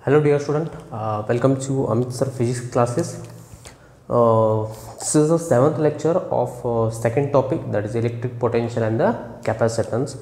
Hello dear student, welcome to Amit Sir Physics classes. This is the 7th lecture of second topic, that is electric potential and the capacitance.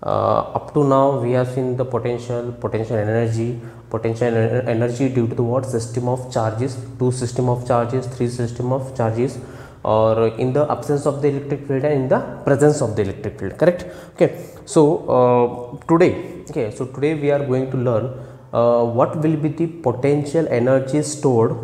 Up to now we have seen the potential energy due to the what system of charges, 2 system of charges, 3 system of charges, or in the absence of the electric field and in the presence of the electric field, correct? Okay, so today we are going to learn what will be the potential energy stored,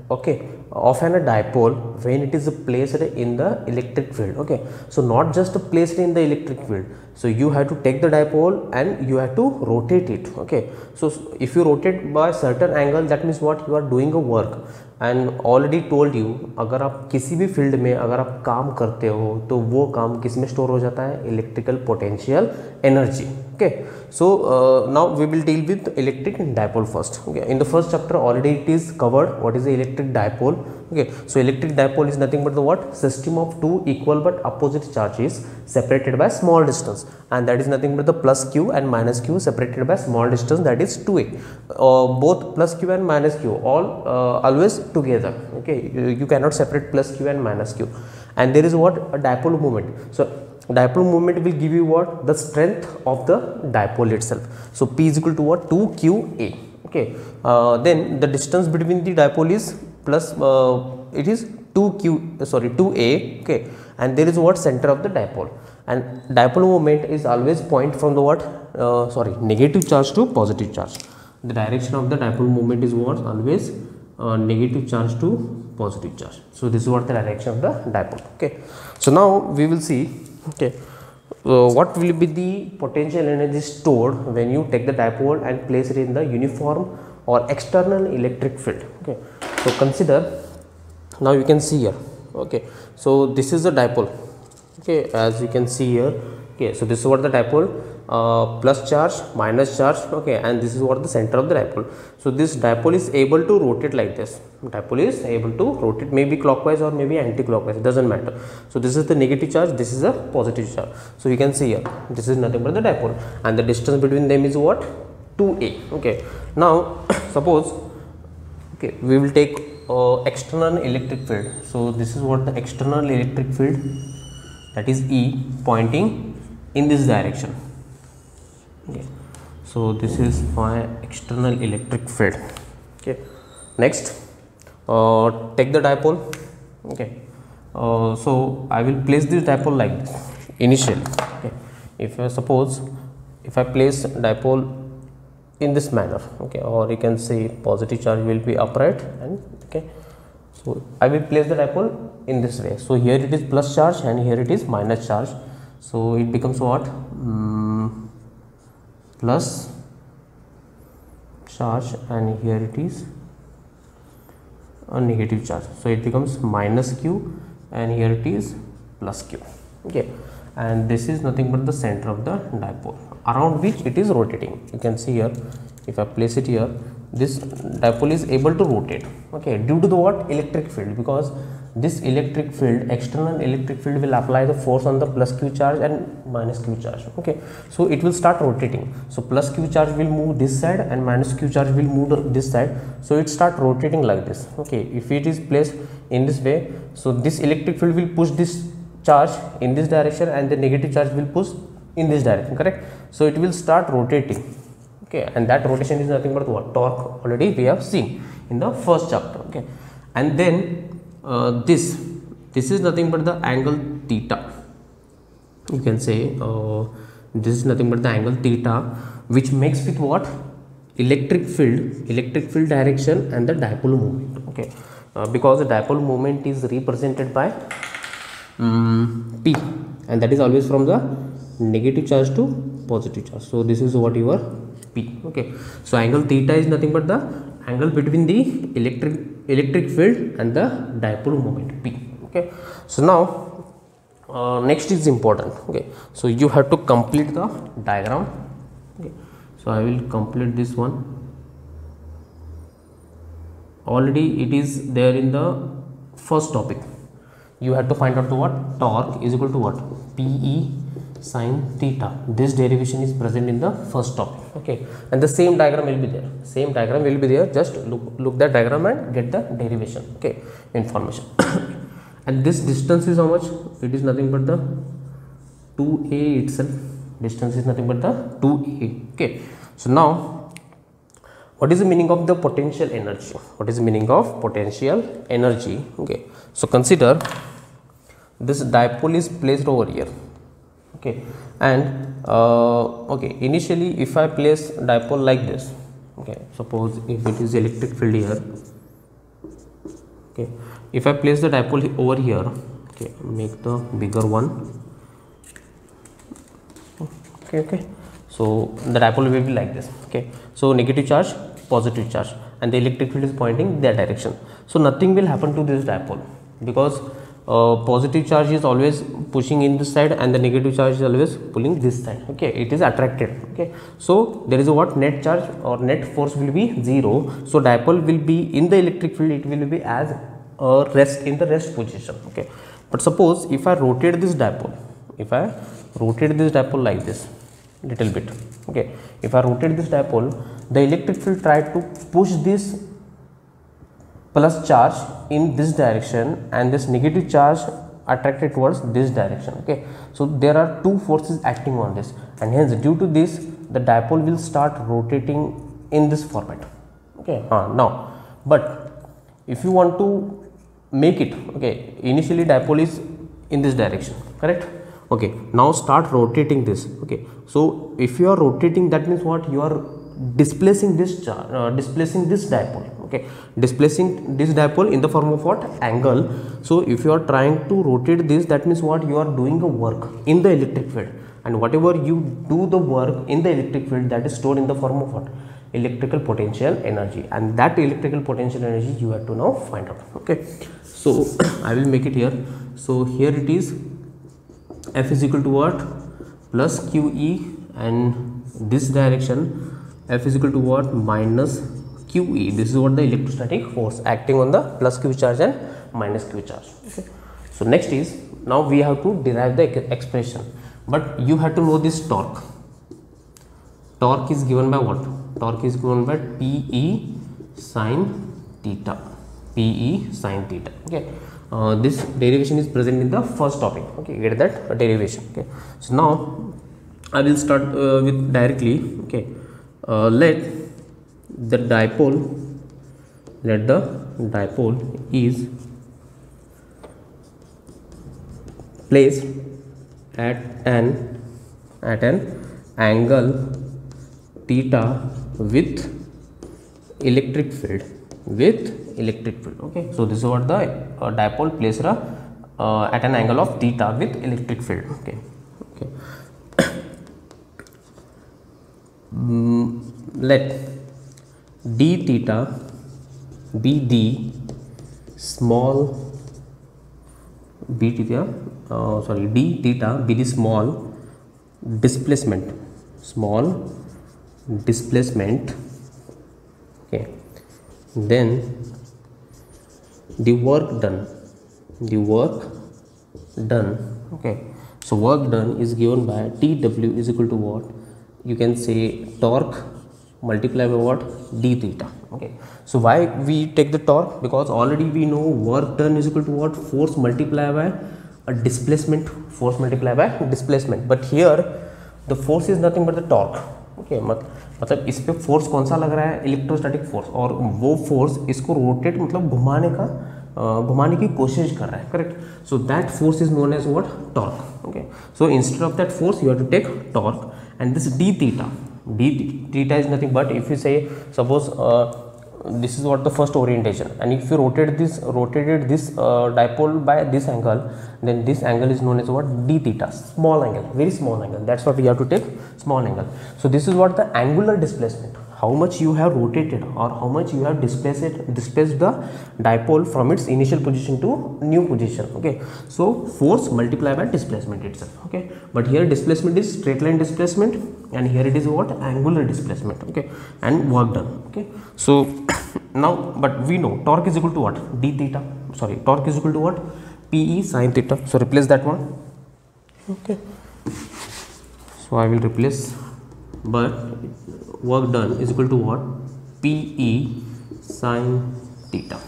okay, of a dipole when it is placed in the electric field. Okay, so not just placed in the electric field, so you have to take the dipole and you have to rotate it. Okay, so if you rotate by certain angle, that means what you are doing a work. And already told you, अगर आप किसी भी field में अगर आप काम करते हो तो वो काम किस में स्टोर हो जाता है? Electrical potential energy. Okay, so now we will deal with electric dipole first. Okay, in the first chapter already it is covered what is the electric dipole. Okay, so electric dipole is nothing but the what? System of two equal but opposite charges separated by small distance, and that is nothing but the plus q and minus q separated by small distance, that is 2a. Both plus q and minus q all always together. Okay, you cannot separate plus q and minus q. And there is what? A dipole moment. So dipole moment will give you what? The strength of the dipole itself. So p is equal to what? 2qa. Okay, then the distance between the dipole is plus it is 2a. Okay, and there is what? Center of the dipole, and dipole moment is always point from the what? Negative charge to positive charge. The direction of the dipole moment is what? Always negative charge to positive charge. So this is what the direction of the dipole. Okay, so now we will see, okay, what will be the potential energy stored when you take the dipole and place it in the uniform or external electric field. Okay, so consider, now you can see here. Okay, so this is the dipole. Okay, as you can see here. Okay, so this is what the dipole, plus charge, minus charge. Okay, and this is what the center of the dipole. So this dipole is able to rotate like this. Dipole is able to rotate, maybe clockwise or maybe anti-clockwise, it doesn't matter. So this is the negative charge, this is a positive charge. So you can see here, this is nothing but the dipole, and the distance between them is what? 2a. Okay, now suppose, okay, we will take external electric field. So this is what the external electric field, that is E, pointing in this direction. Okay, so this is my external electric field. Okay, next take the dipole. Okay, so I will place this dipole like this initially. Okay, if I place dipole in this manner, okay, or you can say positive charge will be upright, and okay, so I will place the dipole in this way. So here it is plus charge and here it is minus charge, so it becomes what? Plus charge, and here it is a negative charge, so it becomes minus q, and here it is plus q. Okay, and this is nothing but the center of the dipole around which it is rotating. You can see here, if I place it here, this dipole is able to rotate. Okay, due to the what? Electric field, because this electric field, external electric field, will apply the force on the plus q charge and minus q charge. Okay, so it will start rotating. So plus q charge will move this side and minus q charge will move this side, so it start rotating like this. Okay, if it is placed in this way, so this electric field will push this charge in this direction and the negative charge will push in this direction, correct? So it will start rotating. Okay, and that rotation is nothing but what? Torque. Already we have seen in the first chapter. Okay, and then this is nothing but the angle theta. You can say this is nothing but the angle theta, which makes with what? Electric field direction and the dipole moment. Okay, because the dipole moment is represented by p, and that is always from the negative charge to positive charge. So this is what your p. Okay, so angle theta is nothing but the angle between the electric field and the dipole moment p. Okay, so now next is important. Okay, so you have to complete the diagram. Okay, so I will complete this one. Already it is there in the first topic. You have to find out the what? Torque is equal to what? PE sin theta. This derivation is present in the first topic. Okay, and the same diagram will be there. Same diagram will be there. Just look that diagram and get the derivation. Okay, information. And this distance is how much? It is nothing but the 2a itself. Distance is nothing but the 2a. Okay, so now what is the meaning of the potential energy? What is the meaning of potential energy? Okay, so consider this dipole is placed over here. Okay, and okay, initially if I place dipole like this, okay, suppose if it is electric field here, okay, if I place the dipole over here, okay, make the bigger one, okay, so the dipole will be like this. Okay, so negative charge, positive charge, and the electric field is pointing that direction. So nothing will happen to this dipole because positive charge is always pushing in this side and the negative charge is always pulling this side. Okay, it is attracted. Okay, so there is a what net charge or net force will be 0. So dipole will be in the electric field, it will be as rest in the rest position. Okay, but suppose if I rotate this dipole, like this little bit, okay, if I rotate this dipole, the electric field try to push this plus charge in this direction and this negative charge attracted towards this direction. Okay, so there are two forces acting on this, and hence due to this the dipole will start rotating in this format. Okay, now but if you want to make it, okay, initially dipole is in this direction, correct? Okay, now start rotating this. Okay, so if you are rotating, that means what? You are displacing this charge, displacing this dipole. Okay, displacing this dipole in the form of what? Angle. So if you are trying to rotate this, that means what? You are doing a work in the electric field, and whatever you do the work in the electric field, that is stored in the form of what? Electrical potential energy, and that electrical potential energy you have to now find out. Okay, so I will make it here. So here it is F is equal to what? Plus QE, and this direction F is equal to what? Minus QE. This is what the electrostatic force acting on the plus Q charge and minus Q charge. Okay, so next is, now we have to derive the expression, but you have to know this torque. Torque is given by what? Torque is given by PE sin theta. PE sin theta. Okay, this derivation is present in the first topic. Okay, get that derivation. Okay, so now I will start with directly. Okay, let the dipole is placed at an angle theta with electric field. Okay, so this is what the dipole placed at an angle of theta with electric field. Okay, let d theta be the small d theta be the small displacement. Okay, then the work done. Okay, so work done is given by TW is equal to what? You can say torque multiplied by what? D theta. Okay, so why we take the torque? Because already we know work done is equal to what? Force multiplied by a displacement. But here the force is nothing but the torque. Okay, मतलब इस पे force कौन सा लग रहा है? Electrostatic force, और वो फोर्स इसको रोटेट मतलब घुमाने की कोशिश कर रहा है, correct? So that force is known as what? Torque. Okay, so instead of that force you have to take torque, and this d theta is nothing but, if you say suppose this is what the first orientation, and if you rotated this dipole by this angle, then this angle is known as what? D theta, small angle, very small angle. That's what we have to take, small angle. So this is what the angular displacement, how much you have rotated or how much you have displaced the dipole from its initial position to new position. Okay, so force multiplied by displacement itself. Okay, but here displacement is straight line displacement, and here it is what? Angular displacement. Okay, and work done. Okay, so now but we know torque is equal to what? D theta, sorry, torque is equal to what? PE sin theta. So replace that one. Okay, So I will replace, but work done is equal to what? PE sin theta.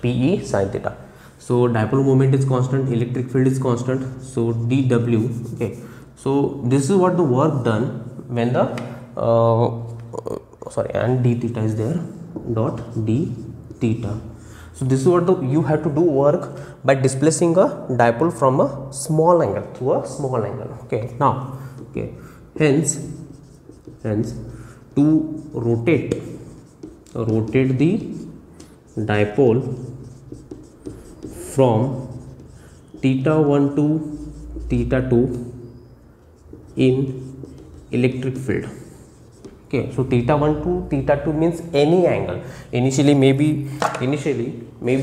PE sin theta. So dipole moment is constant, electric field is constant, so dW. Okay, so this is what the work done when the sorry, and d theta is there, dot d theta. So this is what you have to do work by displacing a dipole from a small angle to a small angle. Okay, now, okay, hence to rotate the dipole from theta 1 to theta 2 in electric field. Okay, so theta 1 to theta 2 means any angle. Initially maybe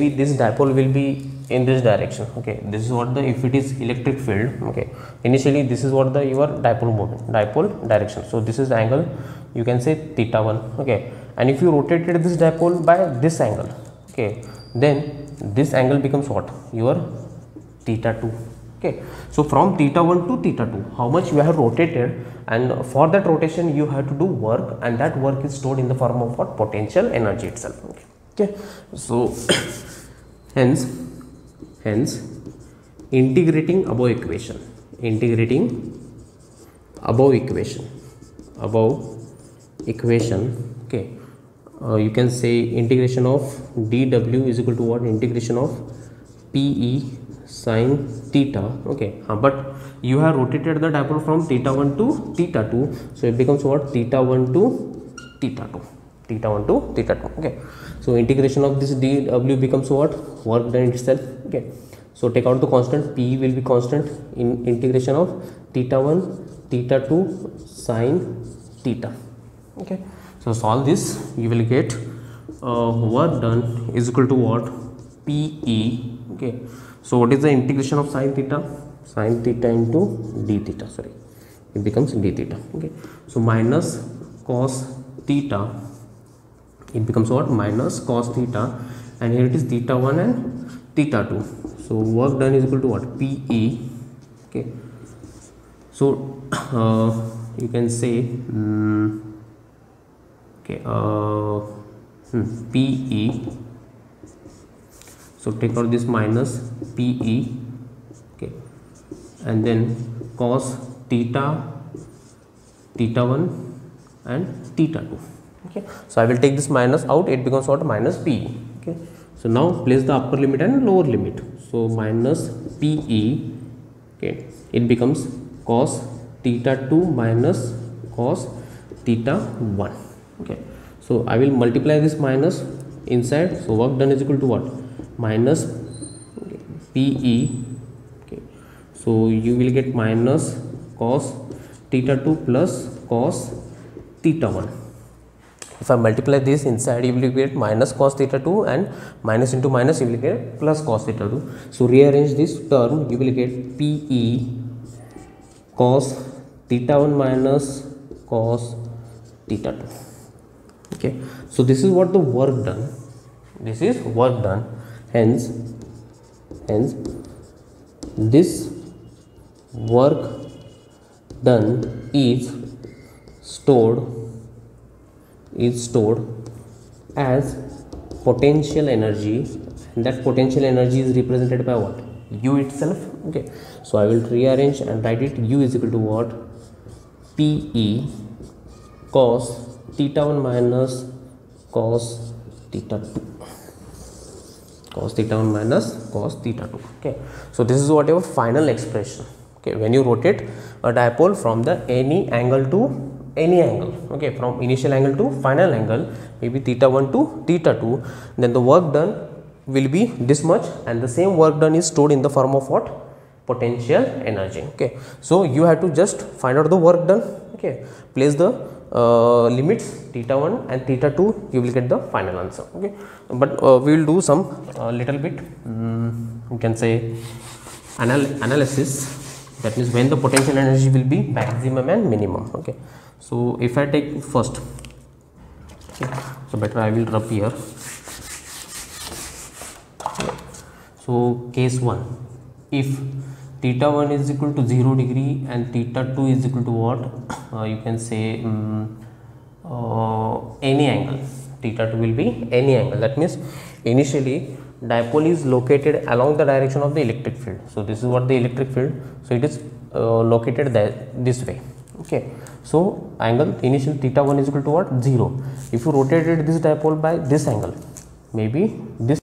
this dipole will be in this direction. Okay, this is what the, if it is electric field, okay, initially this is what the your dipole moment, dipole direction. So this is the angle, you can say theta 1. Okay, and if you rotated this dipole by this angle, okay, then this angle becomes what? Your theta 2. Okay, so from theta 1 to theta 2, how much you have rotated, and for that rotation you have to do work, and that work is stored in the form of what? Potential energy itself. Okay, so hence integrating above equation, okay, you can say integration of dW is equal to what? Integration of PE sin theta. Okay, but you have rotated the dipole from theta 1 to theta 2, so it becomes what? Theta 1 to theta 2, theta 1 to theta 2. Okay, so integration of this dW becomes what? Work done itself. Okay, so take out the constant, P will be constant in integration of theta 1 theta 2 sin theta. Okay, so solve this, you will get work done is equal to what? PE. Okay, so what is the integration of sin theta? Sin theta into d theta, sorry, it becomes d theta. Okay, so minus cos theta, it becomes what? Minus cos theta, and here it is theta 1 and theta 2. So work done is equal to what? PE. Okay, so you can say okay, PE. So take out this minus PE, okay, and then cos theta 1 and theta 2. Okay, so I will take this minus out, it becomes what? Minus PE. Okay, so now place the upper limit and lower limit. So minus PE, okay, it becomes cos theta 2 minus cos theta 1. Okay, so I will multiply this minus inside, so work done is equal to what? Minus, okay, PE. Okay, so you will get minus cos theta 2 plus cos theta 1. If I multiply this inside, you will get minus cos theta 2, and minus into minus you will get plus cos theta 2. So rearrange this term, you will get PE cos theta 1 minus cos theta 2. Okay, so this is what the work done, this is work done. Hence this work done is stored as potential energy, and that potential energy is represented by what? U itself. Okay, so I will rearrange and write it. U is equal to what? PE cos theta 1 minus cos theta 2, cos theta 1 minus cos theta 2. Okay, so this is what your final expression. Okay, when you rotate a dipole from the any angle to any angle, okay, from initial angle to final angle, maybe theta 1 to theta 2, then the work done will be this much, and the same work done is stored in the form of what? Potential energy. Okay, so you have to just find out the work done. Okay, place the limits theta 1 and theta 2, you will get the final answer. Okay, but we will do some little bit you can say analysis, that means when the potential energy will be maximum and minimum. Okay, so if I take first, okay, so better I will rub here. Okay. So case 1, if theta 1 is equal to 0 degree and theta 2 is equal to what, you can say any angle. Theta 2 will be any angle. That means initially dipole is located along the direction of the electric field. So this is what the electric field, so it is located this way. Okay, so angle initial theta 1 is equal to what, 0. If you rotated this dipole by this angle, maybe this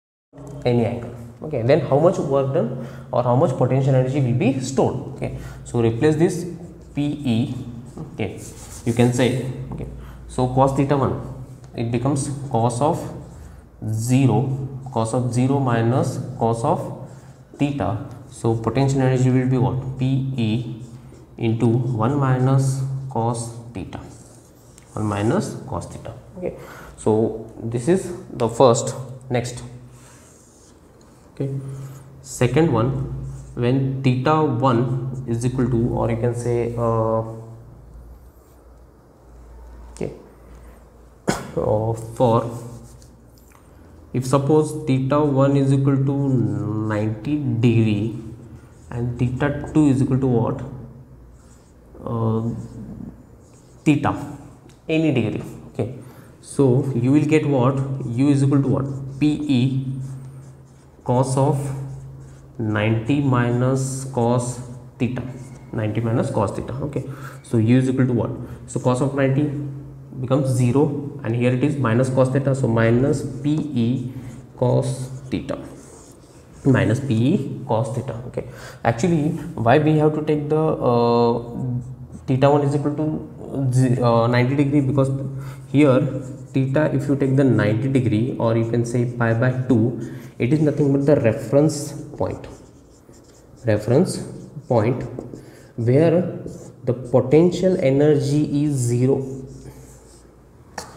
any angle, okay, then how much work done or how much potential energy will be stored. Okay, so replace this PE, okay, you can say, okay, so cos theta 1, it becomes cos of 0 minus cos of theta. So potential energy will be what, PE into 1 minus cos theta, 1 minus cos theta. Okay, so this is the first. Next, okay, second one, when theta 1 is equal to, or you can say okay, for if suppose theta 1 is equal to 90 degree and theta 2 is equal to what, theta any degree. Okay, so you will get what, u is equal to what, PE cos of 90 minus cos theta, 90 minus cos theta. Okay, so u is equal to what, so cos of 90 becomes 0 and here it is minus cos theta, so minus PE cos theta, minus PE cos theta. Okay, actually why we have to take the theta 1 is equal to 90 degree, because here theta, if you take the 90 degree or you can say pi by 2, it is nothing but the reference point where the potential energy is 0,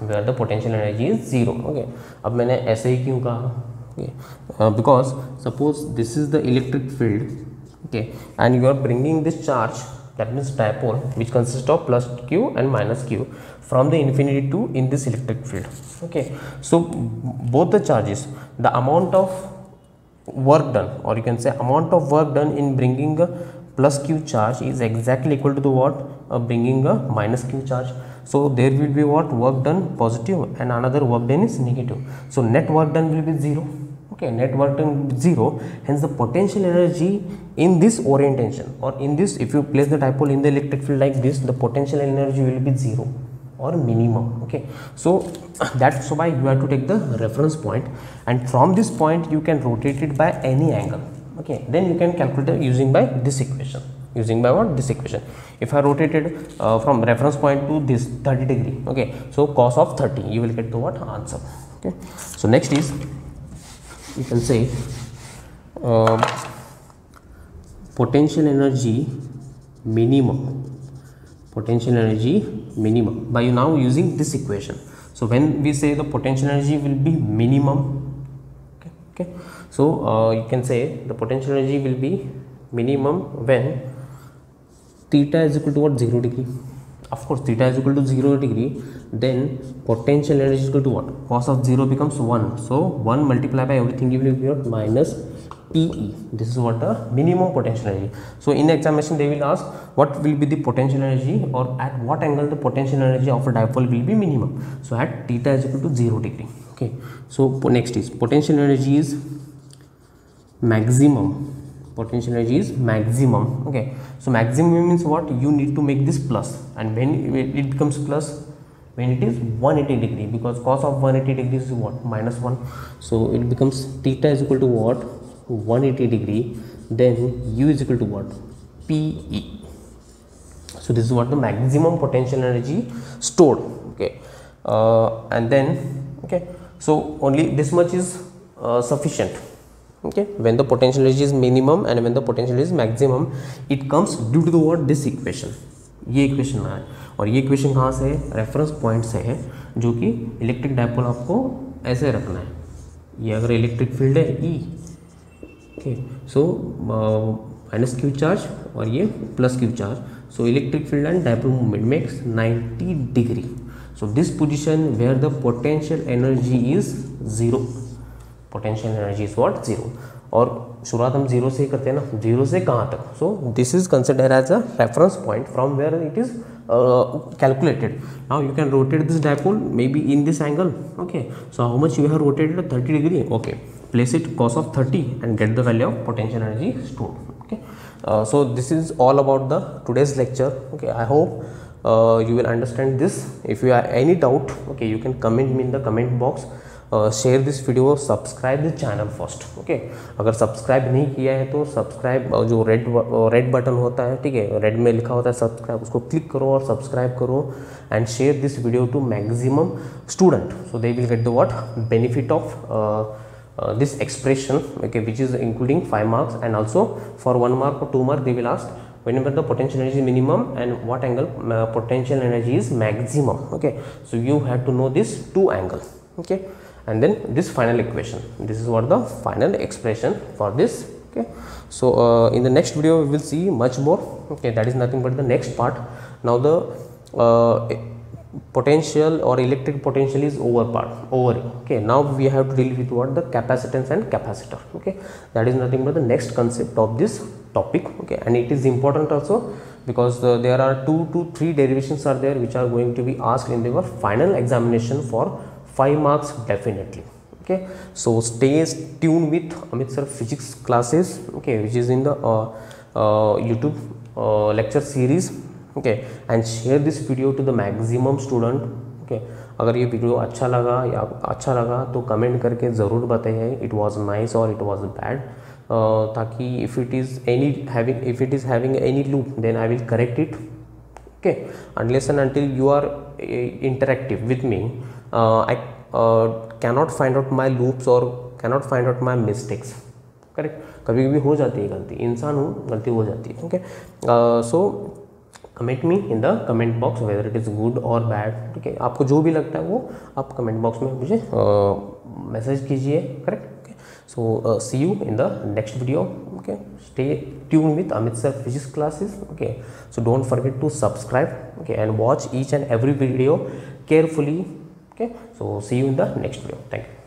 where the potential energy is 0. Okay, अब मैंने ऐसे ही क्यों कहा, okay, because suppose this is the electric field, okay, and you are bringing this charge, that means dipole, which consists of plus q and minus q from the infinity to in this electric field. Okay, so both the charges, the amount of work done, or you can say amount of work done in bringing a plus q charge is exactly equal to the what, bringing a minus q charge. So there will be what, work done positive and another work done is negative. So net work done will be 0. Okay, net work done 0, hence the potential energy in this orientation, or in this, if you place the dipole in the electric field like this, the potential energy will be 0 or minimum. Okay, so that's why you have to take the reference point, and from this point you can rotate it by any angle. Okay, then you can calculate it using by this equation, using by what, this equation. If I rotated from reference point to this 30 degree, okay, so cos of 30, you will get the what, answer. Okay, so next is, you can say potential energy minimum, by now using this equation. So when we say the potential energy will be minimum, okay, so you can say the potential energy will be minimum when theta is equal to what, 0 degree. Of course, theta is equal to 0 degree, then potential energy is equal to what, cos of 0 becomes 1, so 1 multiplied by everything you will get minus PE. This is what the minimum potential energy. So in the examination they will ask what will be the potential energy, or at what angle the potential energy of a dipole will be minimum. So at theta is equal to 0 degree. Okay, so next is potential energy is maximum, potential energy is maximum. Okay, so maximum means what, you need to make this plus, and when it becomes plus, when it is 180 degree, because cos of 180 degrees is what, minus 1, so it becomes theta is equal to what, 180 degree, then u is equal to what, PE. So this is what the maximum potential energy stored. Okay, and then, okay, so only this much is sufficient. Okay, when the potential energy is minimum and when the potential is maximum, it comes due to the what, this equation. ये equation है, और ये equation कहाँ से है, reference point से है, जो कि इलेक्ट्रिक डायपोल आपको ऐसे रखना है. ये अगर इलेक्ट्रिक फील्ड है E, okay, so minus Q charge और ये plus Q charge, so electric field and dipole movement makes 90 degree. So this position where the potential energy is 0, potential energy is what, 0. और शुरुआत हम zero से ही करते हैं ना, जीरो से कहाँ तक. So this is consider as a reference point from where it is calculated. Now you can rotate this dipole maybe in this angle. Okay, so how much you have rotated? 30 degree. Okay, place it cos of 30 and get the value of potential energy stored. Okay, so this is all about the today's lecture. Okay, I hope you will understand this. If you have any doubt, okay, you can comment me in the comment box. Share this video, subscribe this channel first. Okay, अगर subscribe नहीं किया है तो subscribe, जो red button होता है, ठीक है, रेड में लिखा होता है सब्सक्राइब, उसको क्लिक करो और सब्सक्राइब करो and share this video to maximum student, so they will get the what benefit of this expression, okay, which is including 5 marks, and also for 1 mark or 2 mark they will ask whenever the potential energy is minimum and what angle potential energy is maximum. Okay, so you have to know this two angle. Okay, and then this final equation, this is what the final expression for this. Okay, so in the next video we will see much more. Okay, that is nothing but the next part. Now the potential or electric potential is over. Okay, now we have to deal with what the capacitance and capacitor. Okay, that is nothing but the next concept of this topic. Okay, and it is important also because there are 2 to 3 derivations are there which are going to be asked in your final examination for 5 marks definitely. Okay, so stay tuned with Amit sir physics classes, okay, which is in the YouTube lecture series. Okay, and share this video to the maximum student. Okay, अगर ये video अच्छा लगा तो comment करके ज़रूर बताइए it was nice और it was bad, ताकि if it is having any loop then I will correct it. Okay, unless and until you are interactive with me, I cannot find out my loops or cannot find out my mistakes. Correct, कभी कभी हो जाती है गलती, इंसान हूँ, गलती हो जाती है. Okay, so comment me in the comment box whether it is good और बैड. ठीक है, आपको जो भी लगता है वो आप कमेंट बॉक्स में मुझे मैसेज कीजिए. Correct. Okay, so see you in the next video. Okay, stay tune with Amit sir physics classes. Okay, so don't forget to subscribe. Okay, and watch each and every video carefully. Okay, so see you in the next video. Thank you.